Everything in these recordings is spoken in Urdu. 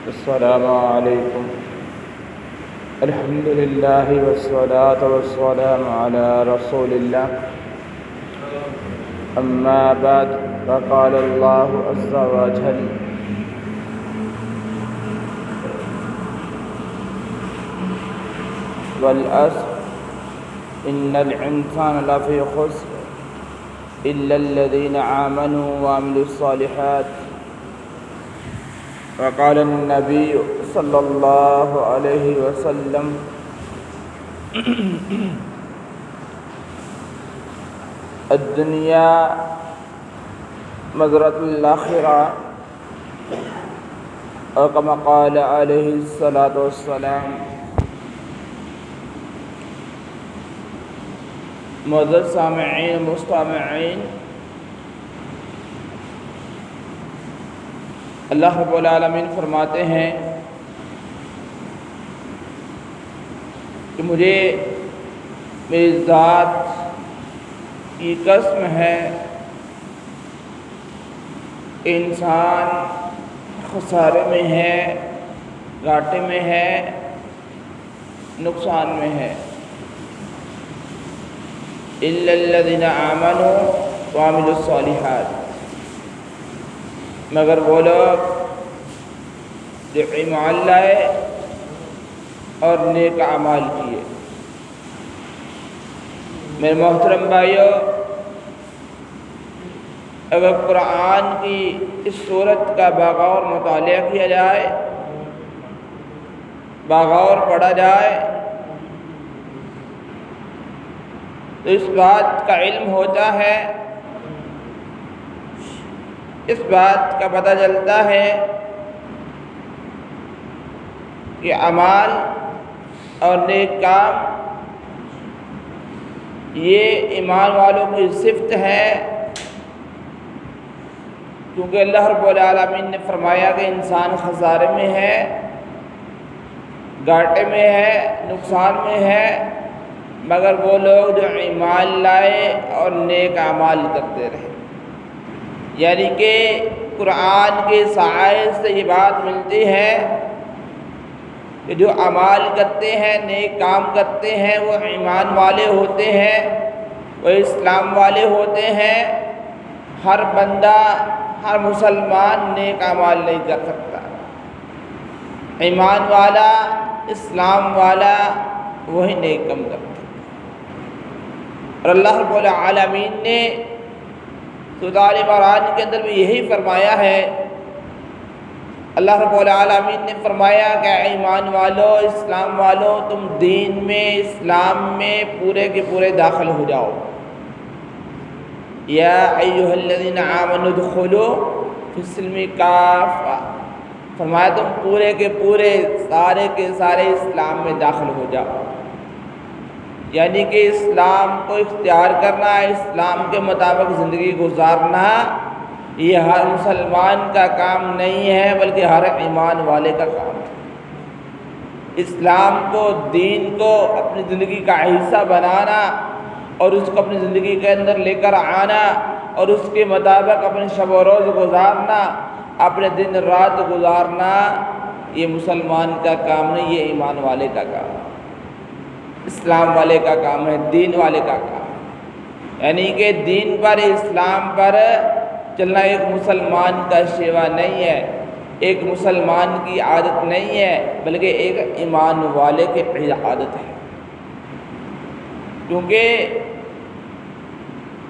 السلام علیکم۔ الحمد للہ والصلاة والسلام علی رسول اللہ، اما بعد، فقال اللہ عز وجل: والعصر ان الانسان لفی خسر الا الذین آمنوا وعملوا الصالحات۔ وقال النبی صلی اللہ علیہ وسلم: الدنیا مزرعۃ الآخرہ، اور کما قال علیہ الصلاۃ والسلام۔ معزز سامعین مستمعین، اللہ رب العالمین فرماتے ہیں کہ مجھے میری ذات کی قسم ہے کہ انسان خسارے میں ہے، گھاٹے میں ہے، نقصان میں ہے۔ الا الذین آمنوا وعملوا الصالحات، مگر وہ لوگ جو ایمان لائے اور نیک اعمال کیے۔ میرے محترم بھائیو، اگر قرآن کی اس صورت کا بغور مطالعہ کیا جائے، بغور پڑھا جائے، تو اس بات کا علم ہوتا ہے، اس بات کا پتہ چلتا ہے کہ اعمال اور نیک کام یہ ایمان والوں کی صفت ہے، کیونکہ اللہ رب العالمین نے فرمایا کہ انسان خسارے میں ہے، گھاٹے میں ہے، نقصان میں ہے، مگر وہ لوگ جو ایمان لائے اور نیک اعمال کرتے رہے۔ یعنی کہ قرآن کے سائے سے یہ بات ملتی ہے کہ جو اعمال کرتے ہیں، نیک کام کرتے ہیں، وہ ایمان والے ہوتے ہیں، وہ اسلام والے ہوتے ہیں۔ ہر بندہ، ہر مسلمان نیک اعمال نہیں کر سکتا۔ ایمان والا، اسلام والا وہی نیک کام کرتا ہے۔ اور اللہ رب العالمین نے سورۃ آل عمران کے اندر بھی یہی فرمایا ہے۔ اللہ رب العالمین نے فرمایا کہ ایمان والو، اسلام والو، تم دین میں، اسلام میں پورے کے پورے داخل ہو جاؤ۔ یا ایھا الذین آمنوا ادخلوا فی السلم کافۃ، فرمایا تم پورے کے پورے، سارے کے سارے اسلام میں داخل ہو جاؤ۔ یعنی کہ اسلام کو اختیار کرنا، اسلام کے مطابق زندگی گزارنا، یہ ہر مسلمان کا کام نہیں ہے، بلکہ ہر ایمان والے کا کام ہے۔ اسلام کو، دین کو اپنی زندگی کا حصہ بنانا اور اس کو اپنی زندگی کے اندر لے کر آنا اور اس کے مطابق اپنے شب و روز گزارنا، اپنے دن رات گزارنا، یہ مسلمان کا کام نہیں، یہ ایمان والے کا کام ہے، اسلام والے کا کام ہے، دین والے کا کام ہے۔ یعنی کہ دین پر، اسلام پر چلنا ایک مسلمان کا شیوا نہیں ہے، ایک مسلمان کی عادت نہیں ہے، بلکہ ایک ایمان والے کی عادت ہے۔ کیونکہ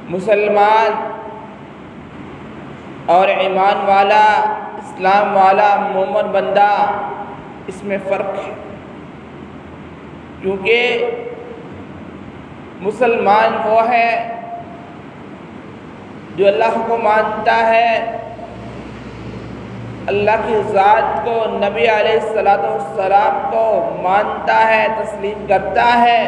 مسلمان اور ایمان والا، اسلام والا، مومن بندہ، اس میں فرق ہے۔ کیونکہ مسلمان وہ ہے جو اللہ کو مانتا ہے، اللہ کی ذات کو، نبی علیہ الصلوۃ والسلام کو مانتا ہے، تسلیم کرتا ہے،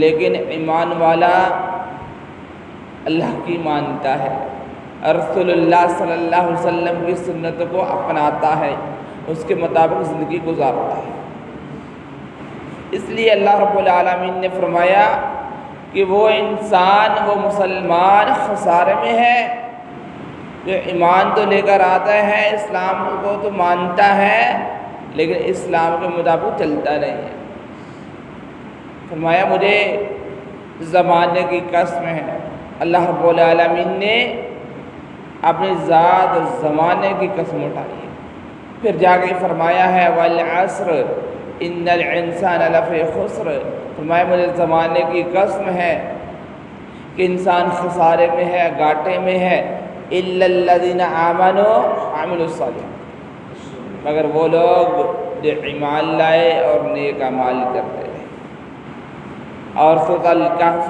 لیکن ایمان والا اللہ کی مانتا ہے، رسول اللہ صلی اللہ علیہ وسلم کی سنت کو اپناتا ہے، اس کے مطابق زندگی گزارتا ہے۔ اس لیے اللہ رب العالمین نے فرمایا کہ وہ انسان، وہ مسلمان خسارے میں ہے، جو ایمان تو لے کر آتا ہے، اسلام کو تو مانتا ہے، لیکن اسلام کے مطابق چلتا نہیں ہے۔ فرمایا مجھے زمانے کی قسم ہے، اللہ رب العالمین نے اپنی ذات اور زمانے کی قسم اٹھائی ہے۔ پھر جا کے فرمایا ہے والعصر ان الانسان لفی خسر، فرمایا مجھے زمانے کی قسم ہے کہ انسان خسارے میں ہے، گھاٹے میں ہے، الا الذین آمنوا وعملوا الصالحات، مگر وہ لوگ جو ایمان لائے اور نیک اعمال کرتے ہیں۔ اور سورۃ الکہف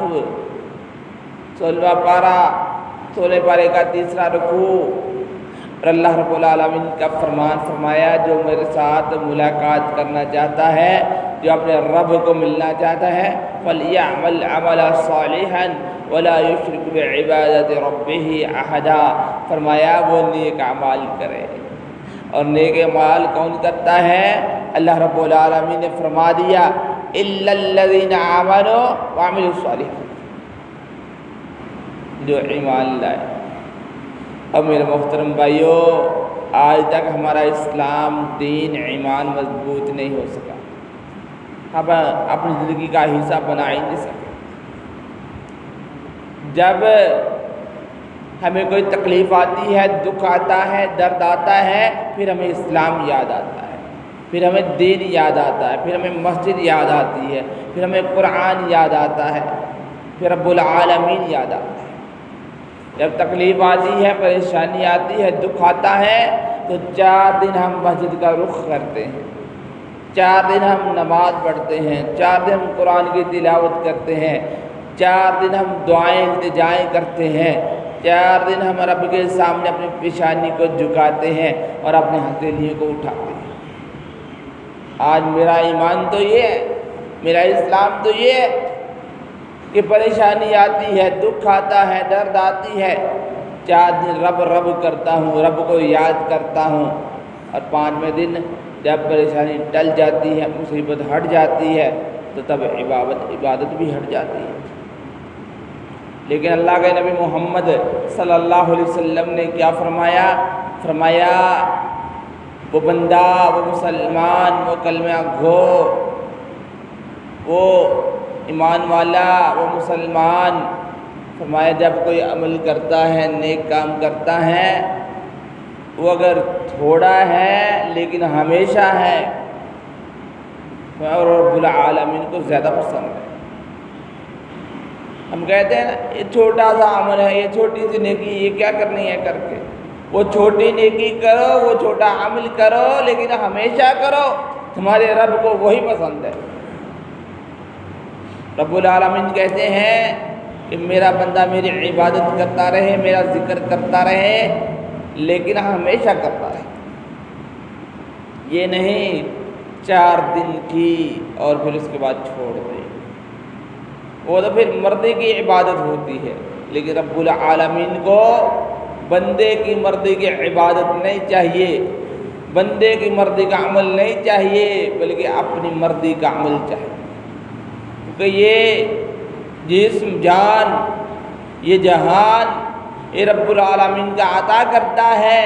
16واں پارہ، 16 پارے کا 3واں رکوع، اور اللہ رب العالمین کا فرمان فرمایا جو میرے ساتھ ملاقات کرنا چاہتا ہے، جو اپنے رب کو ملنا چاہتا ہے، فَلْيَعْمَلْ عَمَلًا صَالِحًا وَلَا يُشْرِكْ بِعِبَادَةِ رَبِّهِ أَحَدًا، فرمایا وہ نیک اعمال کرے۔ اور نیک اعمال کون کرتا ہے؟ اللہ رب العالمین نے فرما دیا إِلَّا الَّذِينَ آمَنُوا وَعَمِلُوا الصَّالِحَاتِ، جو ایمان لائے۔ اب میرے محترم بھائیوں، آج تک ہمارا اسلام دین ایمان مضبوط نہیں ہو سکا، ہم اپنی زندگی کا حصہ بنا ہی نہیں سکے۔ جب ہمیں کوئی تکلیف آتی ہے، دکھ آتا ہے، درد آتا ہے، پھر ہمیں اسلام یاد آتا ہے، پھر ہمیں دین یاد آتا ہے، پھر ہمیں مسجد یاد آتی ہے، پھر ہمیں قرآن یاد آتا ہے، پھر رب العالمین یاد آتا ہے۔ جب تکلیف آتی ہے، پریشانی آتی ہے، دکھ آتا ہے، تو 4 دن ہم مسجد کا رخ کرتے ہیں، 4 دن ہم نماز پڑھتے ہیں، 4 دن ہم قرآن کی تلاوت کرتے ہیں، 4 دن ہم دعائیں التجائیں کرتے ہیں، 4 دن ہم رب کے سامنے اپنی پیشانی کو جھکاتے ہیں اور اپنے ہتھیلیوں کو اٹھاتے ہیں۔ آج میرا ایمان تو یہ ہے، میرا اسلام تو یہ ہے کہ پریشانی آتی ہے، دکھ آتا ہے، درد آتی ہے، 4 دن رب رب کرتا ہوں، رب کو یاد کرتا ہوں، اور 5ویں دن جب پریشانی ٹل جاتی ہے، مصیبت ہٹ جاتی ہے، تو تب عبادت بھی ہٹ جاتی ہے۔ لیکن اللہ کے نبی محمد صلی اللہ علیہ وسلم نے کیا فرمایا؟ فرمایا وہ بندہ، وہ مسلمان، وہ کلمہ گو، وہ ایمان والا، وہ مسلمان، فرمایا جب کوئی عمل کرتا ہے، نیک کام کرتا ہے، وہ اگر تھوڑا ہے لیکن ہمیشہ ہے، اور رب العالمین کو زیادہ پسند ہے۔ ہم کہتے ہیں نا یہ چھوٹا سا عمل ہے، یہ چھوٹی سی نیکی، یہ کیا کرنی ہے کر کے، وہ چھوٹی نیکی کرو، وہ چھوٹا عمل کرو، لیکن ہمیشہ کرو، تمہارے رب کو وہی پسند ہے۔ رب العالمین کہتے ہیں کہ میرا بندہ میری عبادت کرتا رہے، میرا ذکر کرتا رہے، لیکن ہمیشہ کرتا رہے، یہ نہیں 4 دن کی اور پھر اس کے بعد چھوڑ دے، وہ تو پھر مردے کی عبادت ہوتی ہے۔ لیکن رب العالمین کو بندے کی مردی کی عبادت نہیں چاہیے، بندے کی مرضی کا عمل نہیں چاہیے، بلکہ اپنی مرضی کا عمل چاہیے، کیونکہ یہ جسم، جان، یہ جہان، یہ رب العالمین کا عطا کرتا ہے،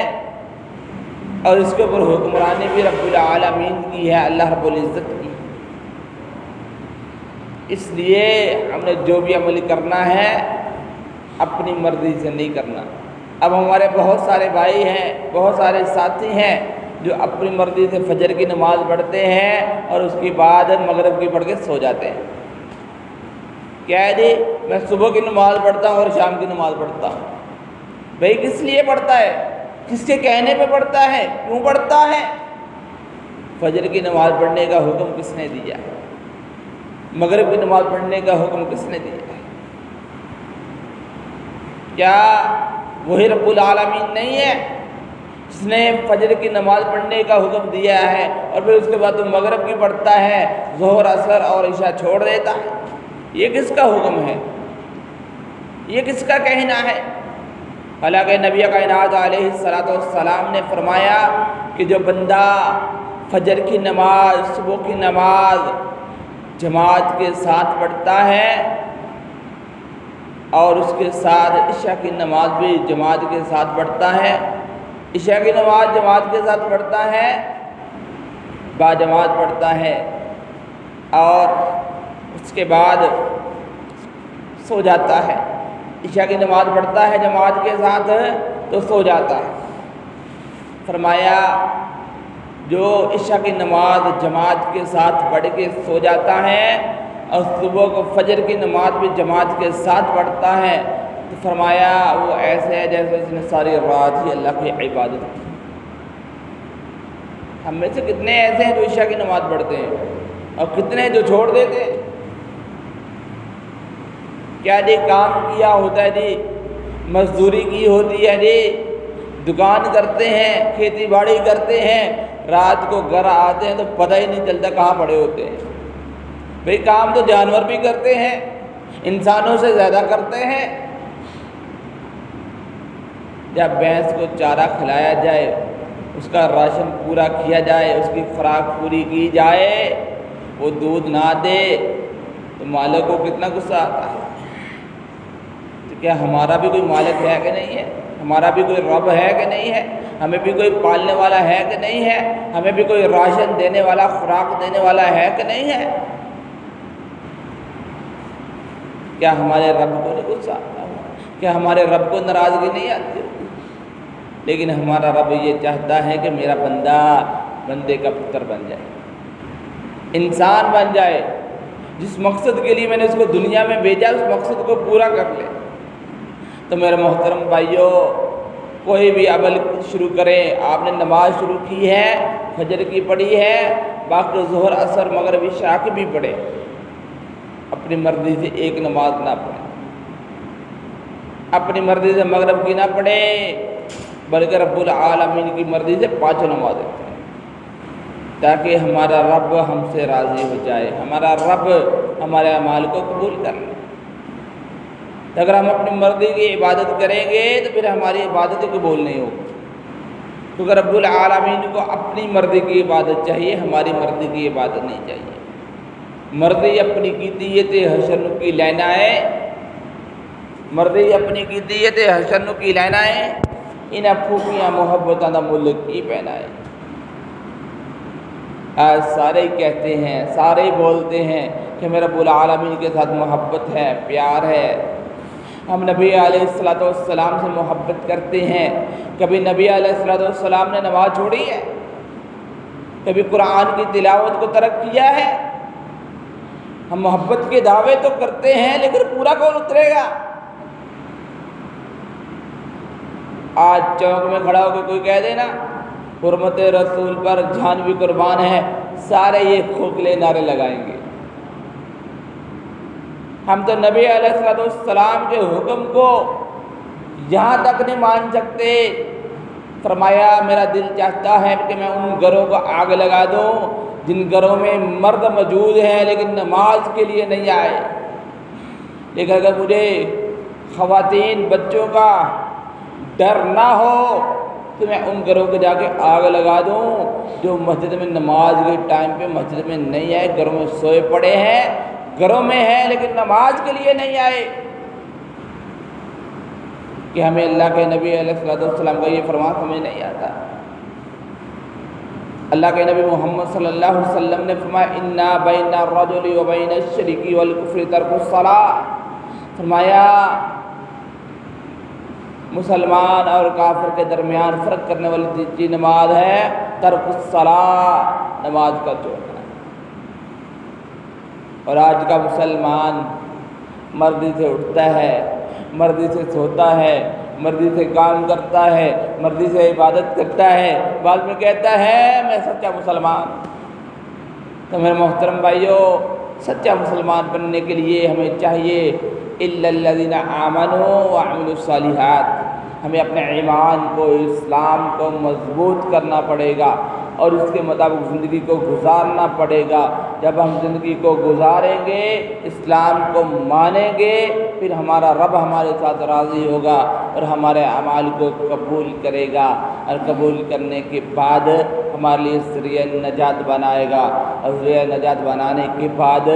اور اس کے اوپر حکمرانی بھی رب العالمین کی ہے، اللہ رب العزت کی۔ اس لیے ہم نے جو بھی عمل کرنا ہے اپنی مرضی سے نہیں کرنا۔ اب ہمارے بہت سارے بھائی ہیں، بہت سارے ساتھی ہیں جو اپنی مرضی سے فجر کی نماز پڑھتے ہیں اور اس کے بعد مغرب کی پڑھ کے سو جاتے ہیں۔ کیا ہے جی، میں صبح کی نماز پڑھتا ہوں اور شام کی نماز پڑھتا ہوں۔ بھائی کس لیے پڑھتا ہے؟ کس کے کہنے پہ پڑھتا ہے؟ کیوں پڑھتا ہے؟ فجر کی نماز پڑھنے کا حکم کس نے دیا ہے؟ مغرب کی نماز پڑھنے کا حکم کس نے دیا ہے؟ کیا وہی رب العالمین نہیں ہے جس نے فجر کی نماز پڑھنے کا حکم دیا ہے اور پھر اس کے بعد تو مغرب کی پڑھتا ہے، ظہر، عصر اور عشاء چھوڑ دیتا ہے؟ یہ کس کا حکم ہے؟ یہ کس کا کہنا ہے؟ حالانکہ نبی کائنات علیہ الصلوۃ والسلام نے فرمایا کہ جو بندہ فجر کی نماز، صبح کی نماز جماعت کے ساتھ پڑھتا ہے اور اس کے ساتھ عشاء کی نماز بھی جماعت کے ساتھ پڑھتا ہے۔ عشاء کی نماز جماعت کے ساتھ پڑھتا ہے، با جماعت پڑھتا ہے، اور اس کے بعد سو جاتا ہے۔ عشاء کی نماز پڑھتا ہے جماعت کے ساتھ تو سو جاتا ہے۔ فرمایا جو عشاء کی نماز جماعت کے ساتھ پڑھ کے سو جاتا ہے اور صبح کو فجر کی نماز بھی جماعت کے ساتھ پڑھتا ہے، تو فرمایا وہ ایسے ہے جیسے اس نے ساری رات ہی اللہ کی عبادت کی۔ ہم میں سے کتنے ایسے ہیں جو عشاء کی نماز پڑھتے ہیں اور کتنے جو چھوڑ دیتے ہیں؟ کیا جی کام کیا ہوتا ہے جی، مزدوری کی ہوتی ہے جی، دکان کرتے ہیں، کھیتی باڑی کرتے ہیں، رات کو گھر آتے ہیں تو پتہ ہی نہیں چلتا کہاں پڑے ہوتے ہیں۔ بھئی کام تو جانور بھی کرتے ہیں، انسانوں سے زیادہ کرتے ہیں۔ جب بھینس کو چارہ کھلایا جائے، اس کا راشن پورا کیا جائے، اس کی خوراک پوری کی جائے، وہ دودھ نہ دے تو مالک کو کتنا غصہ آتا ہے۔ تو کیا ہمارا بھی کوئی مالک ہے کہ نہیں ہے؟ ہمارا بھی کوئی رب ہے کہ نہیں ہے؟ ہمیں بھی کوئی پالنے والا ہے کہ نہیں ہے؟ ہمیں بھی کوئی راشن دینے والا، خوراک دینے والا ہے کہ نہیں ہے؟ کیا ہمارے رب کو نہیں غصہ آتا؟ کیا ہمارے رب کو ناراضگی نہیں آتی؟ لیکن ہمارا رب یہ چاہتا ہے کہ میرا بندہ بندے کا پتر بن جائے، انسان بن جائے، جس مقصد کے لیے میں نے اس کو دنیا میں بھیجا اس مقصد کو پورا کر لے۔ تو میرے محترم بھائیوں، کوئی بھی عمل شروع کریں، آپ نے نماز شروع کی ہے، فجر کی پڑھی ہے، باقی ظہر عصر مغرب عشاء کی بھی پڑھیں، اپنی مرضی سے ایک نماز نہ پڑھیں، اپنی مرضی سے مغرب کی نہ پڑھیں، بلکہ رب العالمین کی مرضی سے 5 نمازیں پڑھیں، تاکہ ہمارا رب ہم سے راضی ہو جائے، ہمارا رب ہمارے اعمال کو قبول کر لے۔ اگر ہم اپنی مرضی کی عبادت کریں گے تو پھر ہماری عبادت قبول نہیں ہوگی، کیونکہ رب العالمین کو اپنی مرضی کی عبادت چاہیے، ہماری مرضی کی عبادت نہیں چاہیے۔ مرضی اپنی کیتیت حسن کی لینائے، مرضی اپنی کیتیت حسن کی لینائے، ان پھوکیاں محبتاں دا ملک کی پہنائے۔ آج سارے کہتے ہیں، سارے بولتے ہیں کہ میرا رب العالمین کے ساتھ محبت ہے، پیار ہے، ہم نبی علیہ السلام سے محبت کرتے ہیں۔ کبھی نبی علیہ السلام نے نماز چھوڑی ہے؟ کبھی قرآن کی تلاوت کو ترک کیا ہے؟ ہم محبت کے دعوے تو کرتے ہیں لیکن پورا کون اترے گا؟ آج چوک میں کھڑا ہو کے کوئی کہہ دے نا حرمت رسول پر جان بھی قربان ہے، سارے یہ کھوکھلے نعرے لگائیں گے۔ ہم تو نبی علیہ السلام کے حکم کو یہاں تک نہیں مان سکتے۔ فرمایا میرا دل چاہتا ہے کہ میں ان گھروں کو آگ لگا دوں جن گھروں میں مرد موجود ہیں لیکن نماز کے لیے نہیں آئے۔ لیکن اگر مجھے خواتین بچوں کا ڈر نہ ہو تو میں ان گھروں کو جا کے آگ لگا دوں جو مسجد میں نماز کے ٹائم پہ مسجد میں نہیں آئے، گھروں میں سوئے پڑے ہیں، گھروں میں ہیں لیکن نماز کے لیے نہیں آئے۔ کہ ہمیں اللہ کے نبی علیہ السلام کا یہ فرمان ہمیں نہیں آتا۔ اللہ کے نبی محمد صلی اللہ علیہ وسلم نے فرمایا اِنَّا بَيْنَ الرَّجُلِ وَبَيْنَ الشِّرْكِ وَالْكُفْرِ تَرْكُ الصَّلَاةِ، فرمایا مسلمان اور کافر کے درمیان فرق کرنے والی چیز نماز ہے، ترک الصلاۃ، نماز کا چھوڑنا۔ اور آج کا مسلمان مرضی سے اٹھتا ہے، مرضی سے سوتا ہے، مرضی سے کام کرتا ہے، مرضی سے عبادت کرتا ہے، بعد میں کہتا ہے میں سچا مسلمان۔ تو میرے محترم بھائیوں، سچا مسلمان بننے کے لیے ہمیں چاہیے اِلَّا الَّذِينَ آمَنُوا وَعَمِلُوا الصَّالِحَاتِ، ہمیں اپنے ایمان کو، اسلام کو مضبوط کرنا پڑے گا اور اس کے مطابق زندگی کو گزارنا پڑے گا۔ جب ہم زندگی کو گزاریں گے، اسلام کو مانیں گے، پھر ہمارا رب ہمارے ساتھ راضی ہوگا اور ہمارے اعمال کو قبول کرے گا، اور قبول کرنے کے بعد ہمارے لیے ذریعہ نجات بنائے گا، اور ذریعہ نجات بنانے کے بعد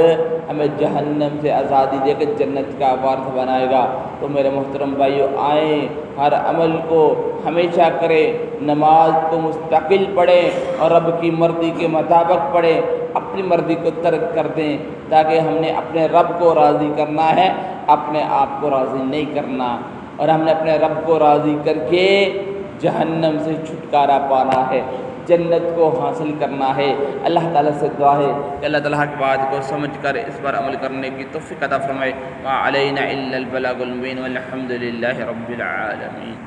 ہمیں جہنم سے آزادی دے کے جنت کا وارث بنائے گا۔ تو میرے محترم بھائیو، آئیں ہر عمل کو ہمیشہ کریں، نماز کو مستقل پڑھیں اور رب کی مرضی کے مطابق پڑھیں، اپنی مرضی کو ترک کر دیں، تاکہ ہم نے اپنے رب کو راضی کرنا ہے، اپنے آپ کو راضی نہیں کرنا، اور ہم نے اپنے رب کو راضی کر کے جہنم سے چھٹکارا پانا ہے، جنت کو حاصل کرنا ہے۔ اللہ تعالیٰ سے دعا ہے کہ اللہ تعالیٰ کی بات کو سمجھ کر اس پر عمل کرنے کی توفیق عطا فرمائے۔ وعلینا الا البلاغ المبین والحمد للہ رب العالمین۔